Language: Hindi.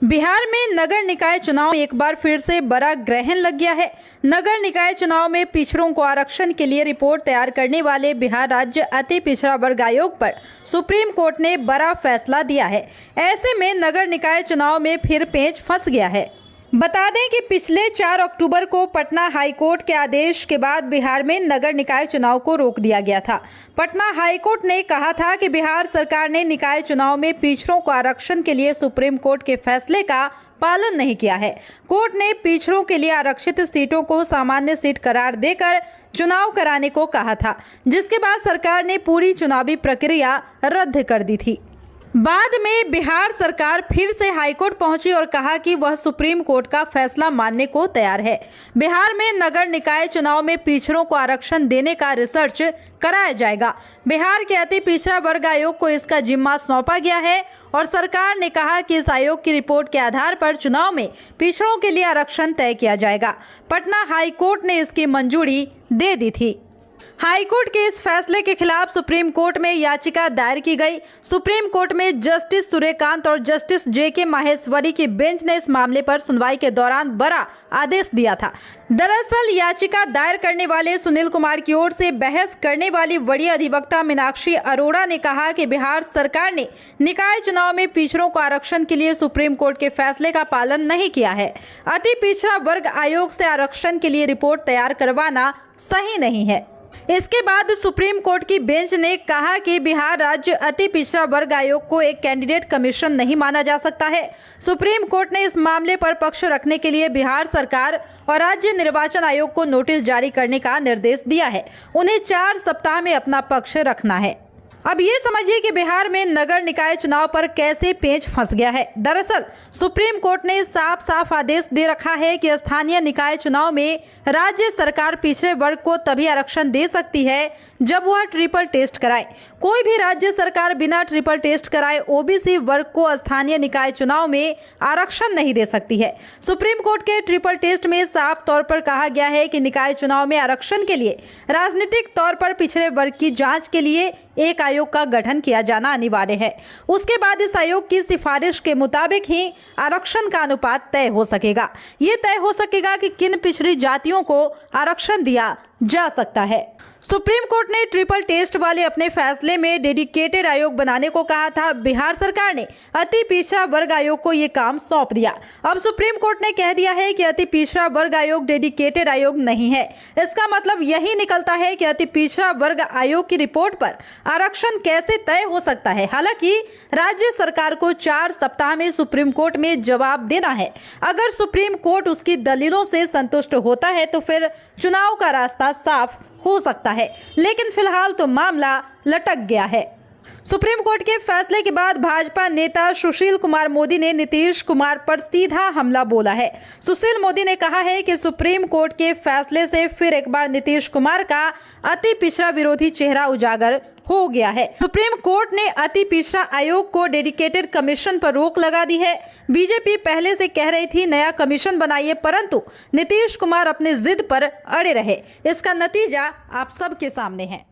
बिहार में नगर निकाय चुनाव में एक बार फिर से बड़ा ग्रहण लग गया है। नगर निकाय चुनाव में पिछड़ों को आरक्षण के लिए रिपोर्ट तैयार करने वाले बिहार राज्य अति पिछड़ा वर्ग आयोग पर सुप्रीम कोर्ट ने बड़ा फैसला दिया है। ऐसे में नगर निकाय चुनाव में फिर पेंच फंस गया है। बता दें कि पिछले 4 अक्टूबर को पटना हाईकोर्ट के आदेश के बाद बिहार में नगर निकाय चुनाव को रोक दिया गया था। पटना हाईकोर्ट ने कहा था कि बिहार सरकार ने निकाय चुनाव में पिछड़ों को आरक्षण के लिए सुप्रीम कोर्ट के फैसले का पालन नहीं किया है। कोर्ट ने पिछड़ों के लिए आरक्षित सीटों को सामान्य सीट करार देकर चुनाव कराने को कहा था, जिसके बाद सरकार ने पूरी चुनावी प्रक्रिया रद्द कर दी थी। बाद में बिहार सरकार फिर से हाईकोर्ट पहुंची और कहा कि वह सुप्रीम कोर्ट का फैसला मानने को तैयार है। बिहार में नगर निकाय चुनाव में पिछड़ों को आरक्षण देने का रिसर्च कराया जाएगा। बिहार के अति पिछड़ा वर्ग आयोग को इसका जिम्मा सौंपा गया है और सरकार ने कहा कि इस आयोग की रिपोर्ट के आधार पर चुनाव में पिछड़ों के लिए आरक्षण तय किया जाएगा। पटना हाईकोर्ट ने इसकी मंजूरी दे दी थी। हाईकोर्ट के इस फैसले के खिलाफ सुप्रीम कोर्ट में याचिका दायर की गई। सुप्रीम कोर्ट में जस्टिस सूर्यकांत और जस्टिस जे.के. माहेश्वरी की बेंच ने इस मामले पर सुनवाई के दौरान बड़ा आदेश दिया था। दरअसल याचिका दायर करने वाले सुनील कुमार की ओर से बहस करने वाली वरीय अधिवक्ता मीनाक्षी अरोड़ा ने कहा कि बिहार सरकार ने निकाय चुनाव में पिछड़ों को आरक्षण के लिए सुप्रीम कोर्ट के फैसले का पालन नहीं किया है। अति पिछड़ा वर्ग आयोग से आरक्षण के लिए रिपोर्ट तैयार करवाना सही नहीं है। इसके बाद सुप्रीम कोर्ट की बेंच ने कहा कि बिहार राज्य अति पिछड़ा वर्ग आयोग को एक कैंडिडेट कमीशन नहीं माना जा सकता है। सुप्रीम कोर्ट ने इस मामले पर पक्ष रखने के लिए बिहार सरकार और राज्य निर्वाचन आयोग को नोटिस जारी करने का निर्देश दिया है। उन्हें 4 सप्ताह में अपना पक्ष रखना है। अब ये समझिए कि बिहार में नगर निकाय चुनाव पर कैसे पेंच फंस गया है। दरअसल सुप्रीम कोर्ट ने साफ साफ आदेश दे रखा है कि स्थानीय निकाय चुनाव में राज्य सरकार पिछड़े वर्ग को तभी आरक्षण दे सकती है जब वह ट्रिपल टेस्ट कराए। कोई भी राज्य सरकार बिना ट्रिपल टेस्ट कराए ओबीसी वर्ग को स्थानीय निकाय चुनाव में आरक्षण नहीं दे सकती है। सुप्रीम कोर्ट के ट्रिपल टेस्ट में साफ तौर पर कहा गया है कि निकाय चुनाव में आरक्षण के लिए राजनीतिक तौर पर पिछड़े वर्ग की जांच के लिए एक आयोग का गठन किया जाना अनिवार्य है। उसके बाद इस आयोग की सिफारिश के मुताबिक ही आरक्षण का अनुपात तय हो सकेगा। ये तय हो सकेगा कि किन पिछड़ी जातियों को आरक्षण दिया जा सकता है। सुप्रीम कोर्ट ने ट्रिपल टेस्ट वाले अपने फैसले में डेडिकेटेड आयोग बनाने को कहा था। बिहार सरकार ने अति पिछड़ा वर्ग आयोग को ये काम सौंप दिया। अब सुप्रीम कोर्ट ने कह दिया है कि अति पिछड़ा वर्ग आयोग डेडिकेटेड आयोग नहीं है। इसका मतलब यही निकलता है कि अति पिछड़ा वर्ग आयोग की रिपोर्ट पर आरक्षण कैसे तय हो सकता है। हालांकि राज्य सरकार को 4 सप्ताह में सुप्रीम कोर्ट में जवाब देना है। अगर सुप्रीम कोर्ट उसकी दलीलों से संतुष्ट होता है तो फिर चुनाव का रास्ता साफ हो सकता है, लेकिन फिलहाल तो मामला लटक गया है। सुप्रीम कोर्ट के फैसले के बाद भाजपा नेता सुशील कुमार मोदी ने नीतीश कुमार पर सीधा हमला बोला है। सुशील मोदी ने कहा है कि सुप्रीम कोर्ट के फैसले से फिर एक बार नीतीश कुमार का अति पिछड़ा विरोधी चेहरा उजागर हो गया है। सुप्रीम कोर्ट ने अति पिछड़ा आयोग को डेडिकेटेड कमीशन पर रोक लगा दी है। बीजेपी पहले से कह रही थी नया कमीशन बनाइए, परंतु नीतीश कुमार अपने जिद पर अड़े रहे। इसका नतीजा आप सबके सामने है।